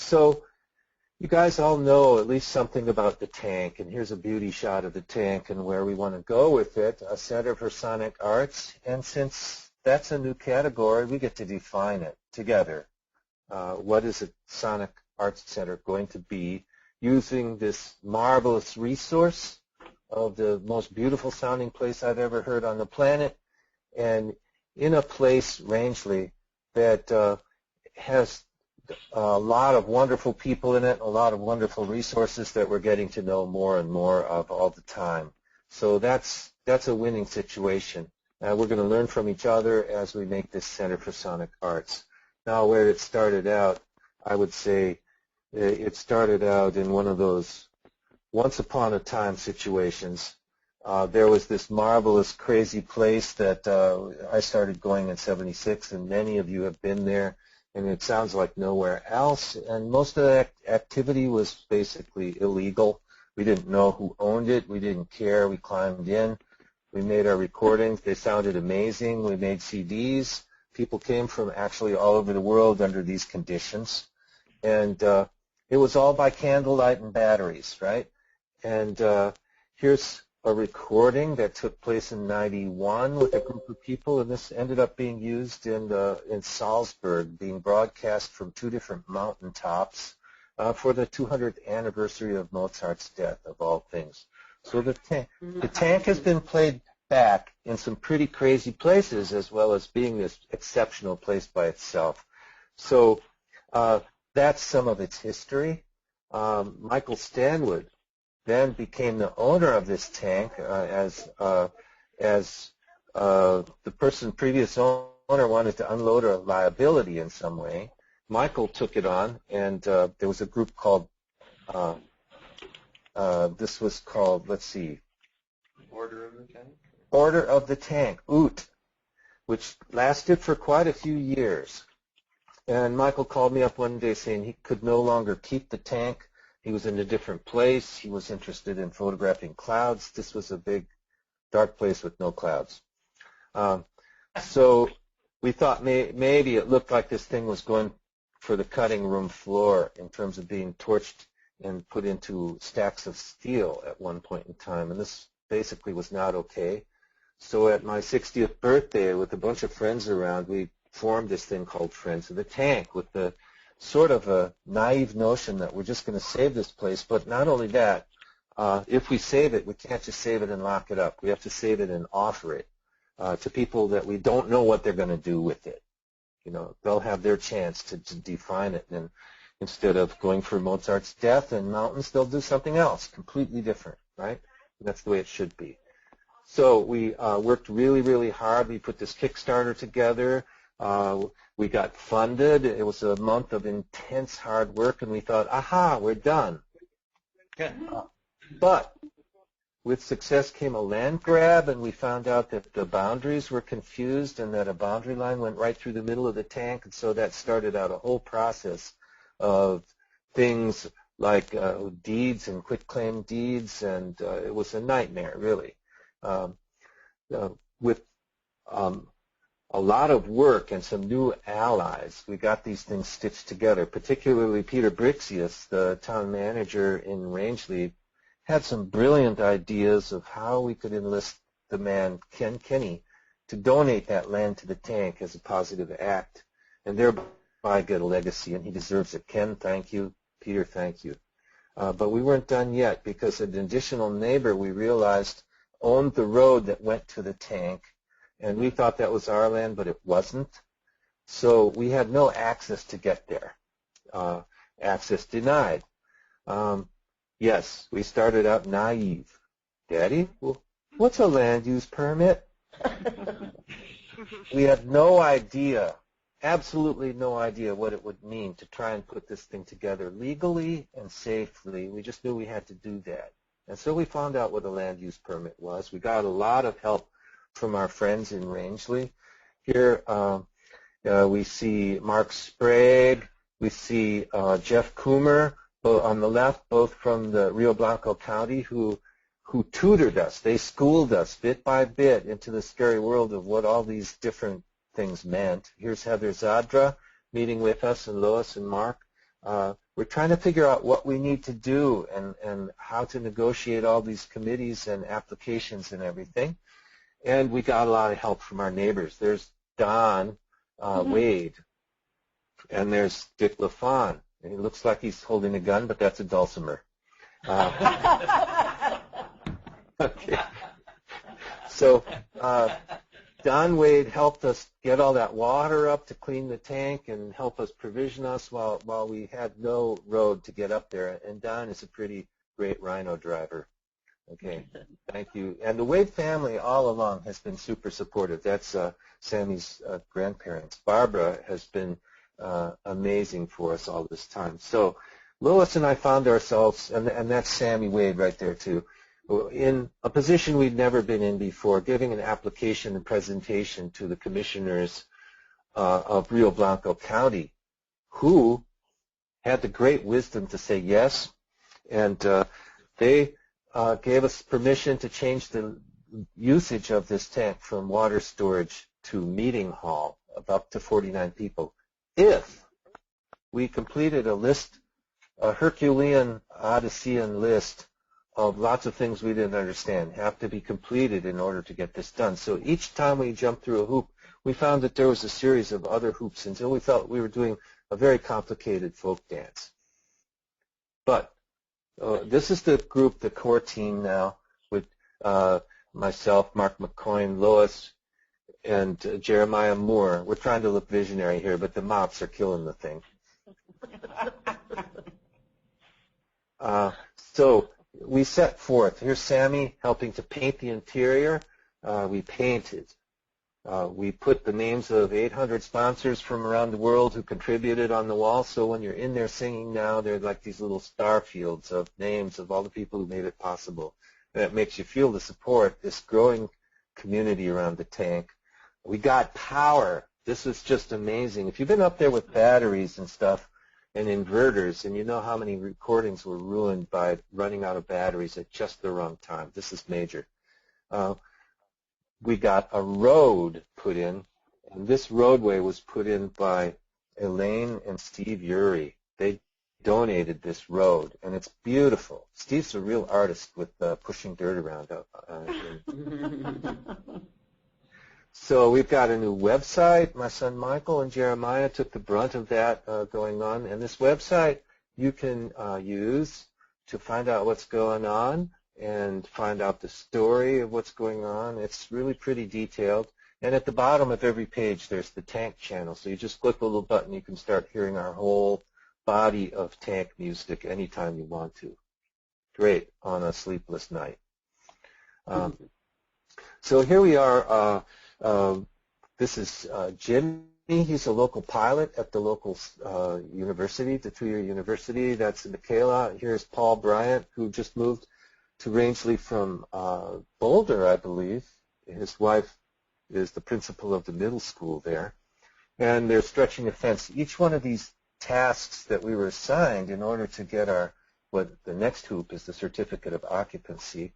So you guys all know at least something about the tank, and here's a beauty shot of the tank and where we want to go with it, a Center for Sonic Arts. And since that's a new category, we get to define it together. What is a Sonic Arts Center going to be, using this marvelous resource of the most beautiful sounding place I've ever heard on the planet, and in a place, Rangeley, that has a lot of wonderful people in it, a lot of wonderful resources that we're getting to know more and more of all the time. So that's a winning situation. We're going to learn from each other as we make this Center for Sonic Arts. Now, where it started out, I would say it started out in one of those once upon a time situations. There was this marvelous, crazy place that I started going in '76, and many of you have been there. And it sounds like nowhere else. And most of the activity was basically illegal. We didn't know who owned it. We didn't care. We climbed in. We made our recordings. They sounded amazing. We made CDs. People came from actually all over the world under these conditions. And it was all by candlelight and batteries, right? And here's a recording that took place in '91 with a group of people, and this ended up being used in Salzburg, being broadcast from 2 different mountaintops for the 200th anniversary of Mozart's death, of all things. So the tank has been played back in some pretty crazy places, as well as being this exceptional place by itself. So that's some of its history. Michael Stanwood then became the owner of this tank as the previous owner wanted to unload a liability in some way. Michael took it on, and there was a group called, this was called, let's see. Order of the Tank? Order of the Tank, OOT, which lasted for quite a few years. And Michael called me up one day saying he could no longer keep the tank. He was in a different place. He was interested in photographing clouds. This was a big, dark place with no clouds. So we thought maybe it looked like this thing was going for the cutting room floor in terms of being torched and put into stacks of steel at one point in time. And this basically was not okay. So at my 60th birthday, with a bunch of friends around, we formed this thing called Friends of the Tank, with the sort of a naive notion that we're just going to save this place. But not only that, if we save it, we can't just save it and lock it up. We have to save it and offer it to people that we don't know what they're going to do with it. You know, they'll have their chance to define it. And instead of going for Mozart's death and mountains, they'll do something else completely different, right? And that's the way it should be. So we worked really, really hard. We put this Kickstarter together. We got funded. It was a month of intense hard work, and we thought, aha, we're done. Good. But with success came a land grab, and we found out that the boundaries were confused and that a boundary line went right through the middle of the tank, and so that started out a whole process of things like deeds and quitclaim deeds, and it was a nightmare, really. With a lot of work and some new allies, we got these things stitched together. Particularly Peter Brixius, the town manager in Rangeley, had some brilliant ideas of how we could enlist the man, Ken Kenny, to donate that land to the tank as a positive act, and thereby get a legacy, and he deserves it. Ken, thank you. Peter, thank you. But we weren't done yet, because an additional neighbor, we realized, owned the road that went to the tank, and we thought that was our land, but it wasn't. So we had no access to get there. Access denied. Yes, we started out naive. Daddy, well, what's a land use permit? We had no idea, absolutely no idea what it would mean to try and put this thing together legally and safely. We just knew we had to do that. And so we found out what a land use permit was. We got a lot of help from our friends in Rangeley. Here we see Mark Sprague, we see Jeff Coomer on the left, both from the Rio Blanco County, who tutored us. They schooled us bit by bit into the scary world of what all these different things meant. Here's Heather Zadra meeting with us, and Lois and Mark. we're trying to figure out what we need to do and how to negotiate all these committees and applications and everything. And we got a lot of help from our neighbors. There's Don Wade, and there's Dick LaFawn. And he looks like he's holding a gun, but that's a dulcimer. Okay. So Don Wade helped us get all that water up to clean the tank and help us provision us while we had no road to get up there. And Don is a pretty great rhino driver. Okay, thank you. And the Wade family all along has been super supportive. That's Sammy's grandparents. Barbara has been amazing for us all this time. So Lois and I found ourselves, and that's Sammy Wade right there too, in a position we'd never been in before, giving an application and presentation to the commissioners of Rio Blanco County, who had the great wisdom to say yes, and they gave us permission to change the usage of this tank from water storage to meeting hall of up to 49 people if we completed a list, a Herculean, Odyssean list of lots of things we didn't understand have to be completed in order to get this done. So each time we jumped through a hoop, we found that there was a series of other hoops until we felt we were doing a very complicated folk dance. But this is the group, the core team now, with myself, Mark McCoyne, Lois, and Jeremiah Moore. We're trying to look visionary here, but the mops are killing the thing. So we set forth. Here's Sammy helping to paint the interior. We painted. We put the names of 800 sponsors from around the world who contributed on the wall, so when you're in there singing now, they're like these little star fields of names of all the people who made it possible. And it makes you feel the support, this growing community around the tank. We got power. This is just amazing. If you've been up there with batteries and stuff and inverters, and you know how many recordings were ruined by running out of batteries at just the wrong time, this is major. We got a road put in, and this roadway was put in by Elaine and Steve Urey. They donated this road, and it's beautiful. Steve's a real artist with pushing dirt around. So we've got a new website. My son Michael and Jeremiah took the brunt of that going on, and this website you can use to find out what's going on and find out the story of what's going on. It's really pretty detailed. And at the bottom of every page, there's the tank channel. So you just click a little button, you can start hearing our whole body of tank music anytime you want to. Great on a sleepless night. So here we are. This is Jimmy. He's a local pilot at the local university, the 2-year university. That's in Michaela. Here's Paul Bryant, who just moved to Rangeley from Boulder, I believe. His wife is the principal of the middle school there. And they're stretching a fence. Each one of these tasks that we were assigned in order to get what the next hoop is, the certificate of occupancy.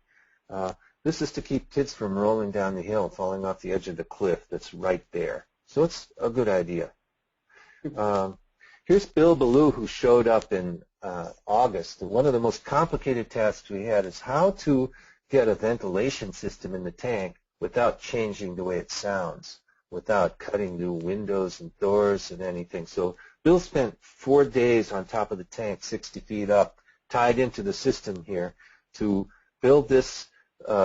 This is to keep kids from rolling down the hill, falling off the edge of the cliff that's right there. So it's a good idea. Here's Bill Ballou, who showed up in August. One of the most complicated tasks we had is how to get a ventilation system in the tank without changing the way it sounds, without cutting new windows and doors and anything. So Bill spent 4 days on top of the tank, 60 feet up, tied into the system here to build this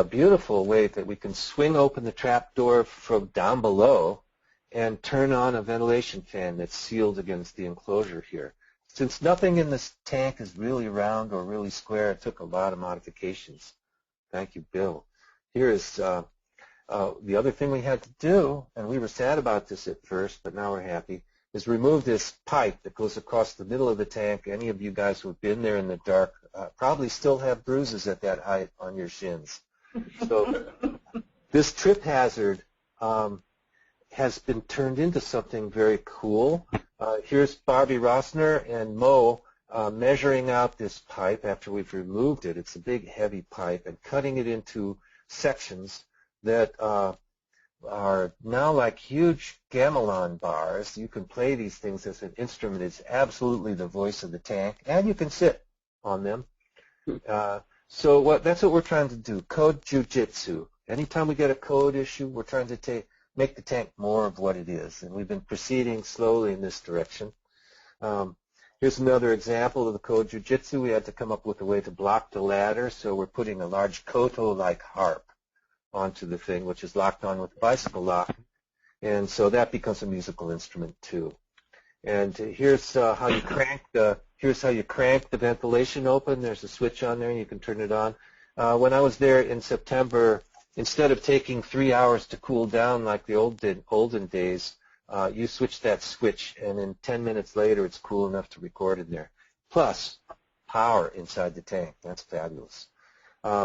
beautiful way that we can swing open the trap door from down below and turn on a ventilation fan that's sealed against the enclosure here. Since nothing in this tank is really round or really square, it took a lot of modifications. Thank you, Bill. Here is the other thing we had to do, and we were sad about this at first, but now we're happy, is remove this pipe that goes across the middle of the tank. Any of you guys who have been there in the dark probably still have bruises at that height on your shins. So this trip hazard has been turned into something very cool. Here's Barbie Rossner and Mo measuring out this pipe after we've removed it. It's a big, heavy pipe, and cutting it into sections that are now like huge gamelan bars. You can play these things as an instrument. It's absolutely the voice of the tank, and you can sit on them. So that's what we're trying to do, code jujitsu. Anytime we get a code issue, we're trying to make the tank more of what it is, and we've been proceeding slowly in this direction. Here's another example of the code jujitsu. We had to come up with a way to block the ladder, so we're putting a large koto-like harp onto the thing, which is locked on with a bicycle lock, and so that becomes a musical instrument too. And here's how you crank the ventilation open. There's a switch on there, and you can turn it on. When I was there in September, instead of taking 3 hours to cool down like the olden days, you switch that switch, and in 10 minutes later, it's cool enough to record in there. Plus, power inside the tank. That's fabulous.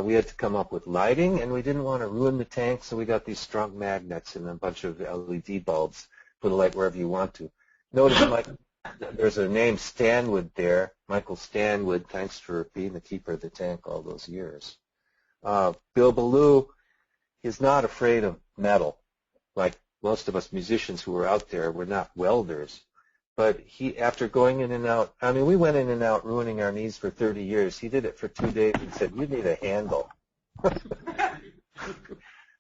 We had to come up with lighting, and we didn't want to ruin the tank, so we got these strong magnets and a bunch of LED bulbs for the light wherever you want to. Notice, Mike, there's a name Stanwood there, Michael Stanwood. Thanks for being the keeper of the tank all those years. Bill Ballou is not afraid of metal, like most of us musicians who were out there. We're not welders. But he, after going in and out, I mean, we went in and out ruining our knees for 30 years. He did it for 2 days and said, you need a handle.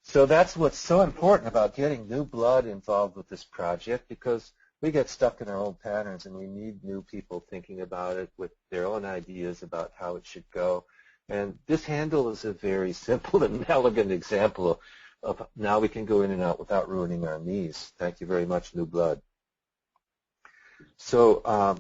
So that's what's so important about getting new blood involved with this project, because we get stuck in our old patterns, and we need new people thinking about it with their own ideas about how it should go. And this handle is a very simple and elegant example of now we can go in and out without ruining our knees. Thank you very much, new blood. So,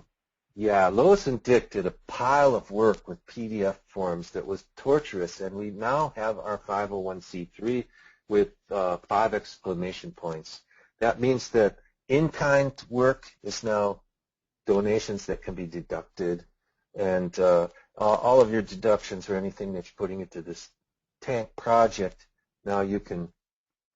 yeah, Lois and Dick did a pile of work with PDF forms that was torturous, and we now have our 501c3 with 5 exclamation points. That means that in-kind work is now donations that can be deducted, and all of your deductions or anything that you're putting into this tank project, now you can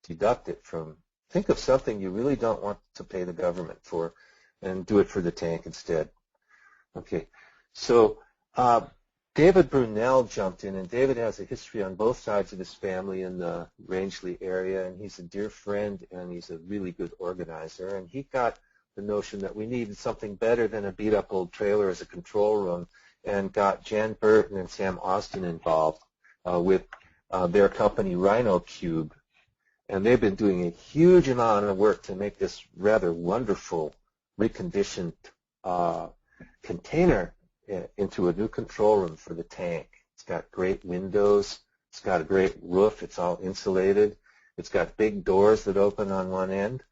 deduct it from. Think of something you really don't want to pay the government for, and do it for the tank instead. Okay, so David Brunel jumped in, and David has a history on both sides of his family in the Rangeley area, and he's a dear friend, and he's a really good organizer, and he got the notion that we needed something better than a beat-up old trailer as a control room, and got Jan Burton and Sam Austin involved with their company Rhino Cube, and they've been doing a huge amount of work to make this rather wonderful reconditioned container into a new control room for the tank. It's got great windows. It's got a great roof. It's all insulated. It's got big doors that open on one end.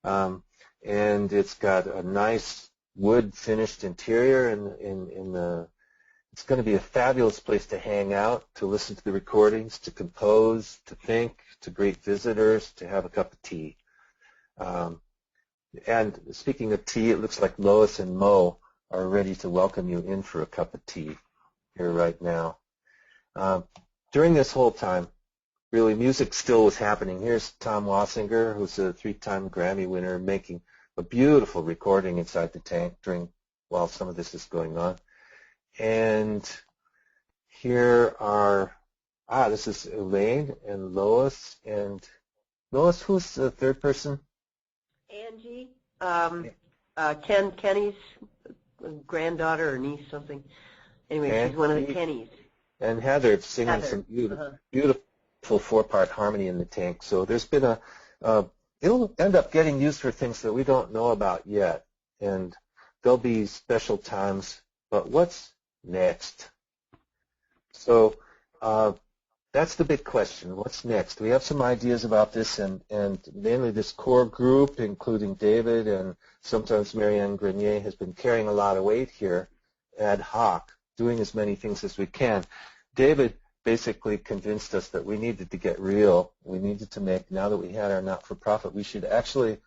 And it's got a nice wood finished interior. It's going to be a fabulous place to hang out, to listen to the recordings, to compose, to think, to greet visitors, to have a cup of tea. And speaking of tea, it looks like Lois and Mo are ready to welcome you in for a cup of tea here right now. During this whole time, really, music still was happening. Here's Tom Wassinger, who's a 3-time Grammy winner, making a beautiful recording inside the tank while some of this is going on. And here are, this is Elaine and Lois. And Lois, who's the third person? Angie, Kenny's granddaughter or niece, something. Anyway, and she's one of the Kennys. And Heather singing some beautiful 4-part harmony in the tank. So there's been it'll end up getting used for things that we don't know about yet. And there'll be special times. But what's next? So that's the big question. What's next? We have some ideas about this, and mainly this core group, including David and sometimes Marianne Grenier, has been carrying a lot of weight here, ad hoc, doing as many things as we can. David basically convinced us that we needed to get real. We needed to make, now that we had our not-for-profit, we should actually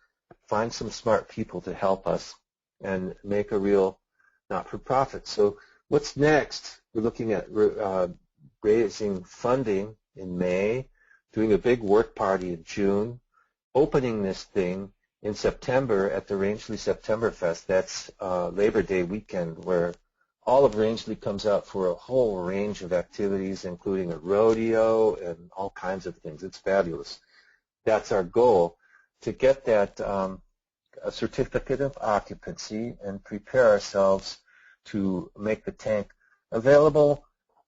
find some smart people to help us and make a real not-for-profit. So what's next? We're looking at raising funding in May, doing a big work party in June, opening this thing in September at the Rangeley September Fest. That's Labor Day weekend, where all of Rangeley comes out for a whole range of activities, including a rodeo and all kinds of things. It's fabulous. That's our goal. to get that a certificate of occupancy and prepare ourselves to make the tank available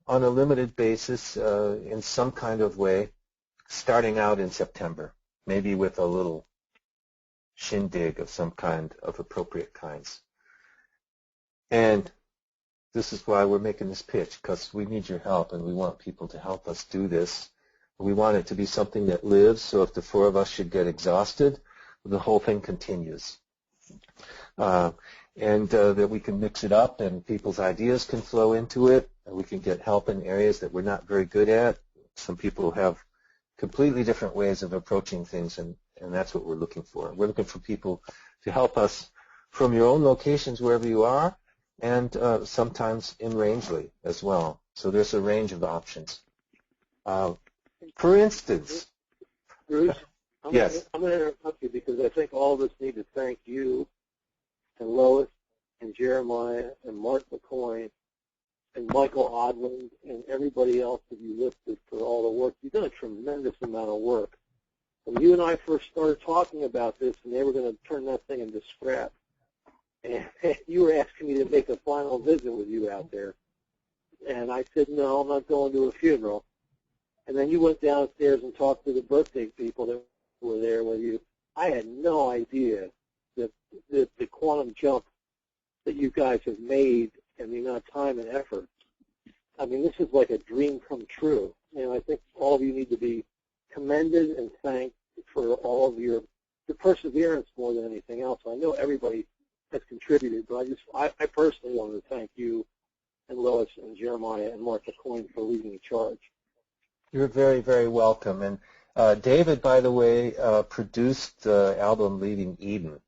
on a limited basis in some kind of way, starting out in September, maybe with a little shindig of some kind of appropriate kinds. And this is why we're making this pitch, because we need your help and we want people to help us do this. We want it to be something that lives, so if the four of us should get exhausted, the whole thing continues. And that we can mix it up and people's ideas can flow into it, and we can get help in areas that we're not very good at. Some people have completely different ways of approaching things, and that's what we're looking for. We're looking for people to help us from your own locations wherever you are, and sometimes in Rangeley as well. So there's a range of options. For instance, Bruce, yes. I'm going to interrupt you because I think all of us need to thank you and Lois and Jeremiah and Mark McCoy and Michael Odland and everybody else that you listed for all the work. You've done a tremendous amount of work. When you and I first started talking about this and they were going to turn that thing into scrap, and you were asking me to make a final visit with you out there, and I said, no, I'm not going to a funeral. And then you went downstairs and talked to the birthday people that were there with you. I had no idea that the quantum jump that you guys have made and the amount of time and effort. I mean, this is like a dream come true. And I think all of you need to be commended and thanked for all of your perseverance more than anything else. I know everybody has contributed, but I personally wanted to thank you and Lois and Jeremiah and Mark McCoy for leading the charge. You're very, very welcome. And David, by the way, produced the album Leaving Eden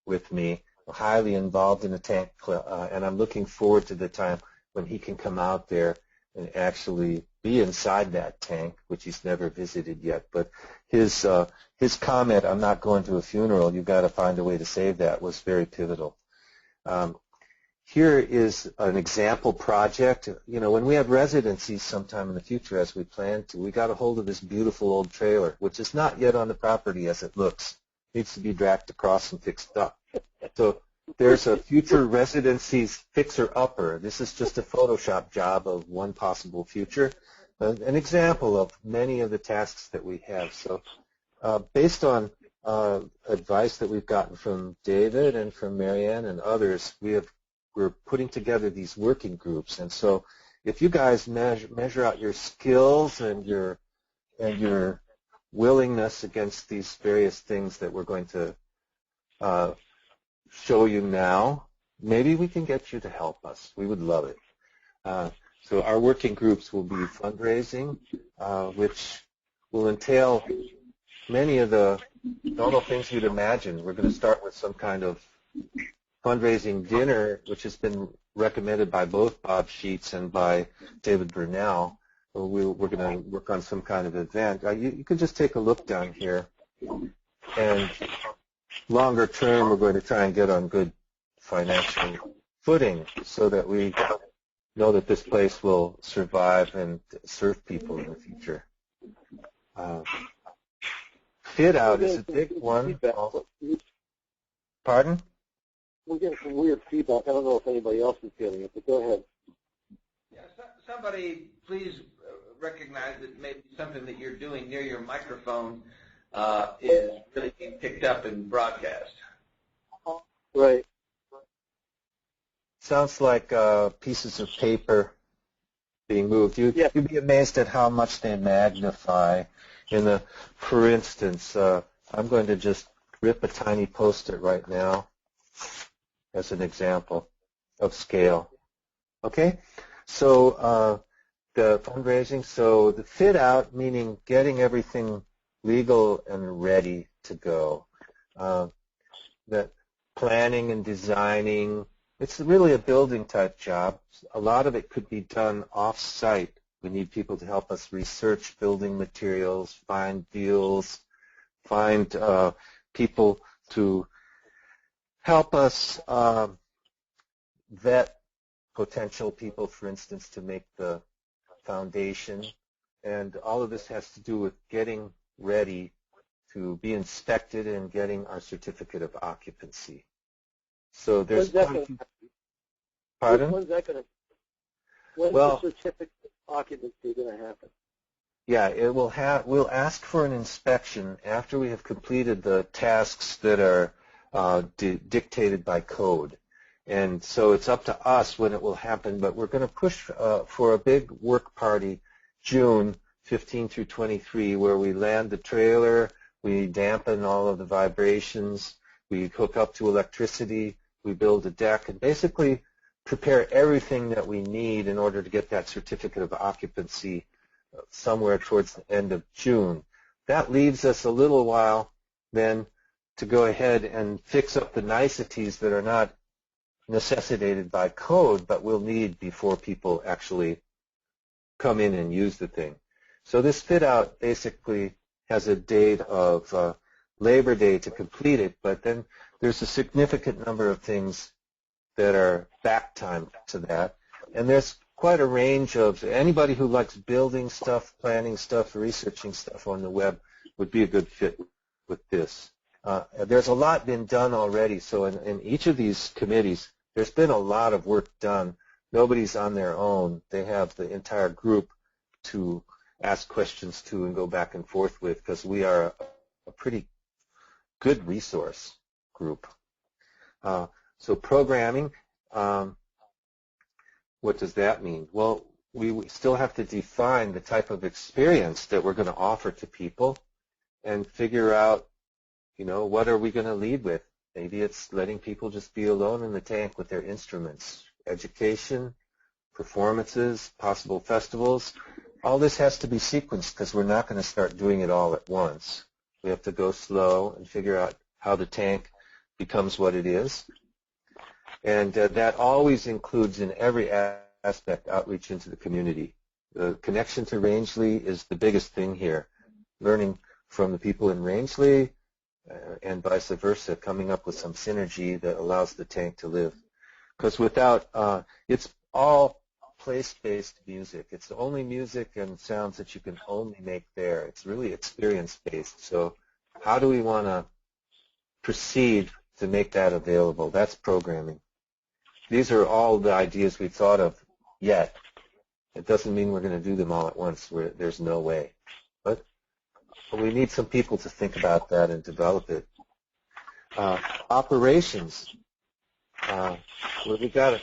with me, highly involved in the tank, and I'm looking forward to the time when he can come out there and actually be inside that tank, which he's never visited yet. But his comment, I'm not going to a funeral, you've got to find a way to save that, was very pivotal. Here is an example project. You know, when we have residencies sometime in the future, as we plan to, we got a hold of this beautiful old trailer, which is not yet on the property as it looks. It needs to be dragged across and fixed up. So there's a future residencies fixer-upper. This is just a Photoshop job of one possible future, an example of many of the tasks that we have. So based on advice that we've gotten from David and from Marianne and others, we're putting together these working groups. And so if you guys measure out your skills and your willingness against these various things that we're going to show you now, maybe we can get you to help us. We would love it. So our working groups will be fundraising, which will entail many of the normal things you'd imagine. We're going to start with some kind of fundraising dinner, which has been recommended by both Bob Sheets and by David Burnell. We're going to work on some kind of event. You can just take a look down here. And longer term, we're going to try and get on good financial footing so that we know that this place will survive and serve people in the future. Fit out is a big one. Pardon? We're getting some weird feedback. I don't know if anybody else is getting it, but go ahead. Yeah, somebody please recognize that maybe something that you're doing near your microphone is really being picked up and broadcast. Right. Sounds like pieces of paper being moved. You'd be amazed at how much they magnify. For instance, I'm going to just rip a tiny Post-it right now as an example of scale. Okay? So the fundraising, so the fit out, meaning getting everything legal and ready to go. That planning and designing, it's really a building type job. A lot of it could be done off-site. We need people to help us research building materials, find deals, find people to help us vet potential people, for instance, to make the foundation. And all of this has to do with getting ready to be inspected and getting our certificate of occupancy. So there's pardon? When's that going to? When's Well, the certificate of occupancy going to happen? Yeah, we'll ask for an inspection after we have completed the tasks that are dictated by code. And so it's up to us when it will happen, but we're going to push for a big work party June 15 through 23 where we land the trailer, we dampen all of the vibrations, we hook up to electricity, we build a deck, and basically prepare everything that we need in order to get that certificate of occupancy somewhere towards the end of June. That leaves us a little while then to go ahead and fix up the niceties that are not necessitated by code, but we'll need before people actually come in and use the thing. So this fit out basically has a date of Labor Day to complete it, but then there's a significant number of things that are back time to that. And there's quite a range of, anybody who likes building stuff, planning stuff, researching stuff on the web would be a good fit with this. There's a lot been done already, so in each of these committees, there's been a lot of work done. Nobody's on their own. They have the entire group to ask questions to and go back and forth with, because we are a pretty good resource group. So programming, what does that mean? Well, we still have to define the type of experience that we're going to offer to people and figure out, what are we going to lead with? Maybe it's letting people just be alone in the tank with their instruments. Education, performances, possible festivals. All this has to be sequenced because we're not going to start doing it all at once. We have to go slow and figure out how the tank becomes what it is. And that always includes in every aspect outreach into the community. The connection to Rangeley is the biggest thing here. Learning from the people in Rangeley and vice versa, coming up with some synergy that allows the tank to live. Because without, it's all place-based music. It's the only music and sounds that you can only make there. It's really experience-based. So how do we want to proceed to make that available? That's programming. These are all the ideas we've thought of yet. It doesn't mean we're going to do them all at once. There's no way. But we need some people to think about that and develop it. Operations. Well, we got a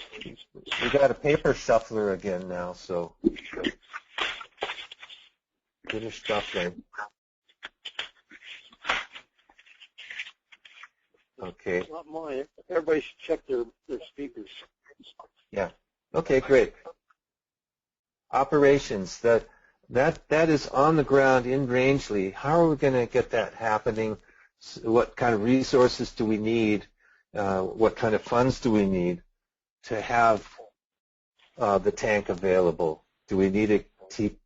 paper shuffler again now, so finish shuffling. Okay. Not mine. Everybody should check their speakers. Yeah. Okay, great. Operations. That is on the ground in Rangeley. How are we going to get that happening? What kind of resources do we need? What kind of funds do we need to have the tank available? Do we need a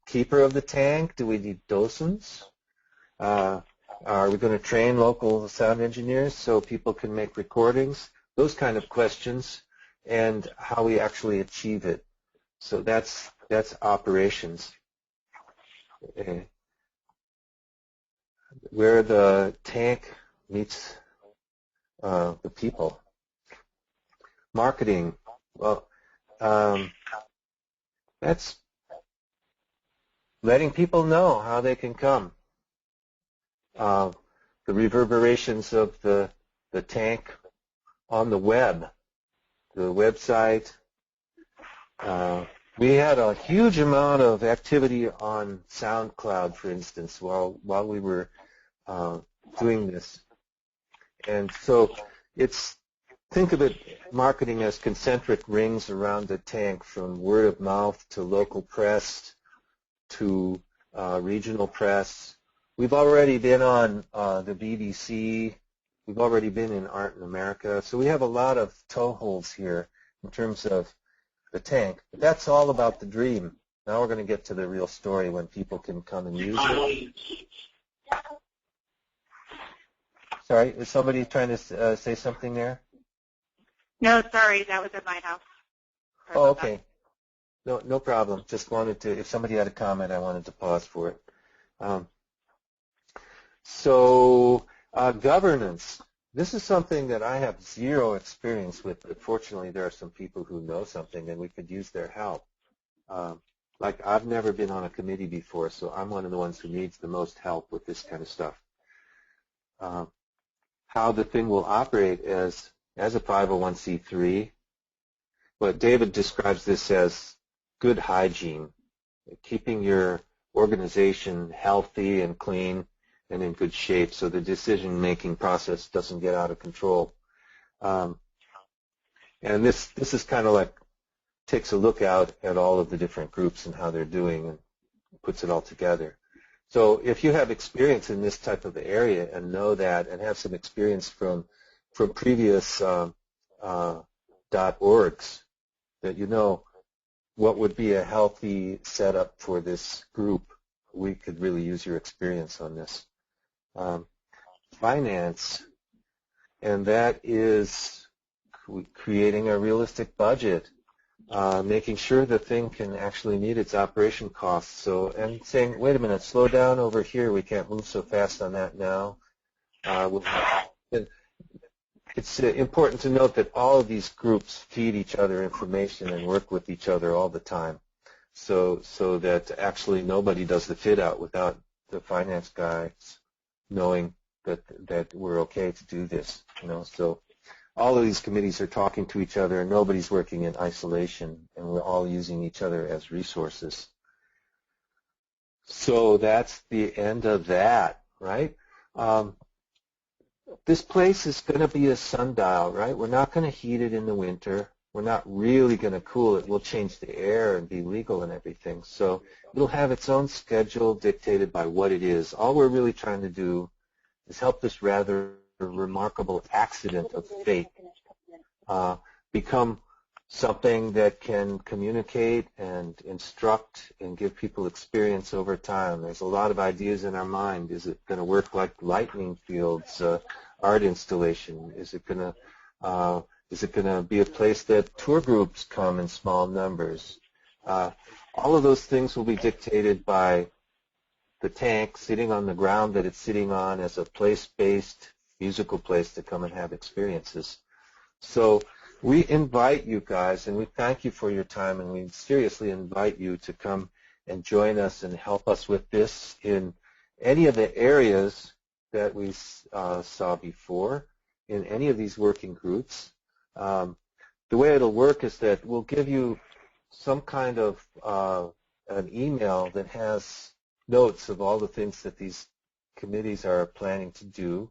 keeper of the tank? Do we need docents? Are we going to train local sound engineers so people can make recordings? Those kind of questions, and how we actually achieve it. So that's operations. Where the tank meets the people. Marketing. Well, that's letting people know how they can come. The reverberations of the tank on the web, the website. We had a huge amount of activity on SoundCloud, for instance, while we were doing this. And so think of it, marketing as concentric rings around the tank, from word of mouth to local press to regional press. We've already been on the BBC. We've already been in Art in America. So we have a lot of toeholds here in terms of the tank. But that's all about the dream. Now we're going to get to the real story when people can come and use it. Sorry, is somebody trying to say something there? No, sorry, that was at my house. Sorry Oh, okay. No problem. Just wanted to, if somebody had a comment, I wanted to pause for it. So governance. This is something that I have zero experience with, but fortunately there are some people who know something and we could use their help. Like I've never been on a committee before, so I'm one of the ones who needs the most help with this kind of stuff. How the thing will operate as a 501c3. But David describes this as good hygiene, keeping your organization healthy and clean and in good shape so the decision-making process doesn't get out of control. And this is kind of like takes a look out at all of the different groups and how they're doing and puts it all together. So if you have experience in this type of area and know that and have some experience from previous .orgs, that you know what would be a healthy setup for this group, we could really use your experience on this. Finance, and that is creating a realistic budget, making sure the thing can actually meet its operation costs. So, and saying, wait a minute, slow down over here. We can't move so fast on that now. It's important to note that all of these groups feed each other information and work with each other all the time, so that actually nobody does the fit out without the finance guys knowing that we're okay to do this. So all of these committees are talking to each other, and nobody's working in isolation, and we're all using each other as resources. So that's the end of that, right? This place is going to be a sundial, right? We're not going to heat it in the winter. We're not really going to cool it. We'll change the air and be legal and everything. So it'll have its own schedule dictated by what it is. All we're really trying to do is help this rather remarkable accident of fate become something that can communicate and instruct and give people experience over time. There's a lot of ideas in our mind. Is it going to work like lightning fields, art installation? Is it going to be a place that tour groups come in small numbers? All of those things will be dictated by the tank sitting on the ground that it's sitting on as a place-based musical place to come and have experiences. So we invite you guys, and we thank you for your time, and we seriously invite you to come and join us and help us with this in any of the areas that we saw before, in any of these working groups. The way it'll work is that we'll give you some kind of an email that has notes of all the things that these committees are planning to do.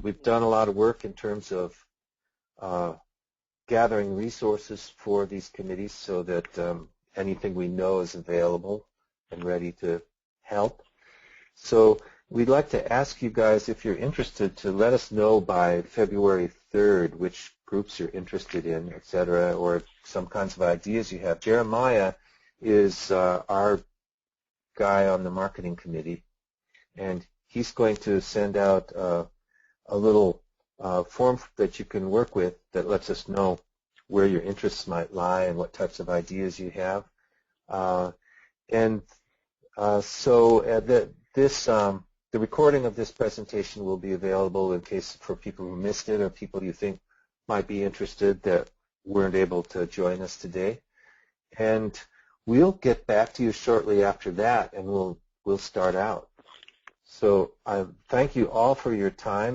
We've done a lot of work in terms of gathering resources for these committees so that anything we know is available and ready to help. So we'd like to ask you guys, if you're interested, to let us know by February 3rd which groups you're interested in, et cetera, or some kinds of ideas you have. Jeremiah is our guy on the marketing committee, and he's going to send out a little form that you can work with that lets us know where your interests might lie and what types of ideas you have. The recording of this presentation will be available in case for people who missed it or people you think might be interested that weren't able to join us today. And we'll get back to you shortly after that, and we'll start out. So I thank you all for your time.